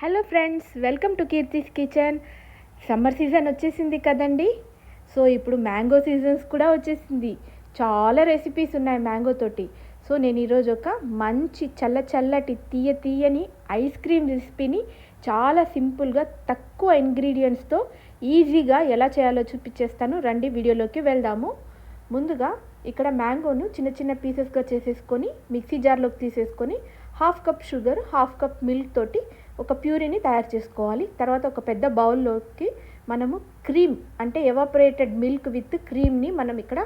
Hello friends, welcome to Keerthi's kitchen. Summer season వచ్చేసింది కదండి. So ఇప్పుడు మ్యాంగో సీజన్స్ కూడా వచ్చేసింది. చాలా రెసిపీస్ ఉన్నాయి మ్యాంగో తోటి. సో నేను ఈరోజు ఒక మంచి చల్లటి తీయని ఐస్ క్రీమ్ రెసిపీని చాలా సింపుల్గా తక్కువ ఇంగ్రీడియంట్స్తో ఈజీగా ఎలా చేయాలో చూపించేస్తాను. రండి వీడియోలోకి వెళ్దాము. ముందుగా ఇక్కడ మ్యాంగోను చిన్న పీసెస్గా చేసేసుకొని మిక్సీ జార్లోకి తీసేసుకొని 1/2 కప్ షుగర్, 1/2 కప్ మిల్క్ తోటి ఒక ప్యూరీని తయారు చేసుకోవాలి. తర్వాత ఒక పెద్ద బౌల్లోకి మనము క్రీమ్ అంటే ఎవాపరేటెడ్ మిల్క్ విత్ క్రీమ్ని మనం ఇక్కడ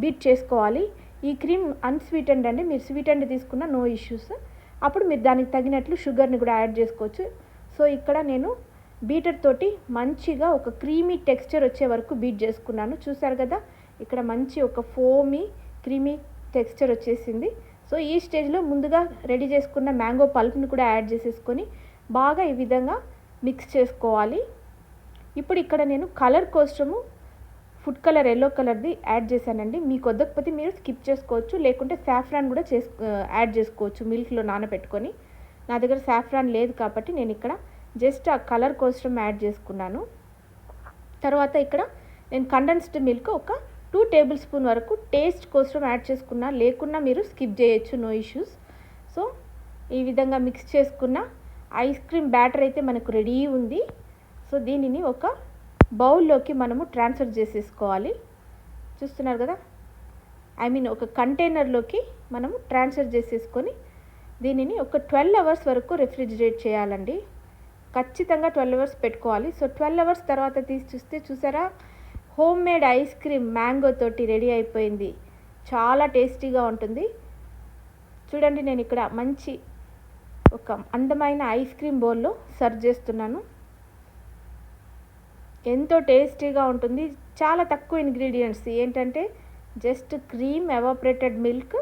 బీట్ చేసుకోవాలి. ఈ క్రీమ్ అన్స్వీటెండ్ అండి, మీరు స్వీటెండ్ తీసుకున్న నో ఇష్యూస్. అప్పుడు మీరు దానికి తగినట్లు షుగర్ని కూడా యాడ్ చేసుకోవచ్చు. సో ఇక్కడ నేను బీటర్ తోటి మంచిగా ఒక క్రీమీ టెక్స్చర్ వచ్చే వరకు బీట్ చేసుకున్నాను. చూసారు కదా, ఇక్కడ మంచి ఒక ఫోమీ క్రీమీ టెక్స్చర్ వచ్చేసింది. సో ఈ స్టేజ్లో ముందుగా రెడీ చేసుకున్న మ్యాంగో పల్ప్ని కూడా యాడ్ చేసేసుకొని బాగా ఈ విధంగా మిక్స్ చేసుకోవాలి. ఇప్పుడు ఇక్కడ నేను కలర్ కోసము ఫుడ్ కలర్ ఎల్లో కలర్ది యాడ్ చేశానండి. మీకు వద్దకపోతే మీరు స్కిప్ చేసుకోవచ్చు, లేకుంటే సాఫ్రాన్ కూడా యాడ్ చేసుకోవచ్చు మిల్క్లో నానబెట్టుకొని. నా దగ్గర సాఫ్రాన్ లేదు కాబట్టి నేను ఇక్కడ జస్ట్ ఆ కలర్ కోసం యాడ్ చేసుకున్నాను. తర్వాత ఇక్కడ నేను కండెన్స్డ్ మిల్క్ ఒక 2 టేబుల్ స్పూన్ వరకు టేస్ట్ కోసం యాడ్ చేసుకున్నా, లేకున్నా మీరు స్కిప్ చేయొచ్చు, నో ఇష్యూస్. సో ఈ విధంగా మిక్స్ చేసుకున్న ఐస్ క్రీమ్ బ్యాటర్ అయితే మనకు రెడీ ఉంది. సో దీనిని ఒక బౌల్లోకి మనము ట్రాన్స్ఫర్ చేసేసుకోవాలి. చూస్తున్నారు కదా, ఒక కంటైనర్లోకి మనము ట్రాన్స్ఫర్ చేసేసుకొని దీనిని ఒక 12 అవర్స్ వరకు రెఫ్రిజిరేట్ చేయాలండి. ఖచ్చితంగా 12 అవర్స్ పెట్టుకోవాలి. సో 12 అవర్స్ తర్వాత తీసి చూస్తే చూసారా, home made ice cream mango తోటి రెడీ అయిపోయింది. చాలా టేస్టీగా ఉంటుంది. చూడండి, నేను ఇక్కడ మంచి ఒక అందమైన ఐస్ క్రీమ్ బౌల్లో సర్వ్ చేస్తున్నాను. ఎంతో టేస్టీగా ఉంటుంది. చాలా తక్కువ ఇంగ్రీడియంట్స్, ఏంటంటే just cream, evaporated milk,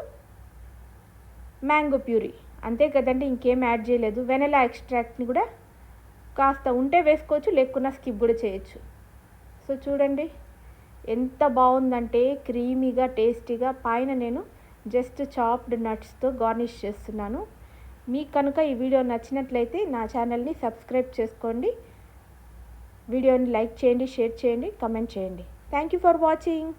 mango puree, అంతే కదండి, ఇంకేం యాడ్ చేయలేదు. వెనిలా ఎక్స్ట్రాక్ట్ని కూడా కాస్త ఉంటే వేసుకోవచ్చు, లేకున్నా స్కిప్ కూడా చేయొచ్చు. సో చూడండి ఎంత బాగుందంటే క్రీమీగా టేస్టీగా. పైన నేను జస్ట్ చాప్డ్ నట్స్తో గార్నిష్ చేస్తున్నాను. మీకు కనుక ఈ వీడియో నచ్చినట్లయితే నా ఛానల్ని సబ్స్క్రైబ్ చేసుకోండి, వీడియోని లైక్ చేయండి, షేర్ చేయండి, కమెంట్ చేయండి. Thank you for watching.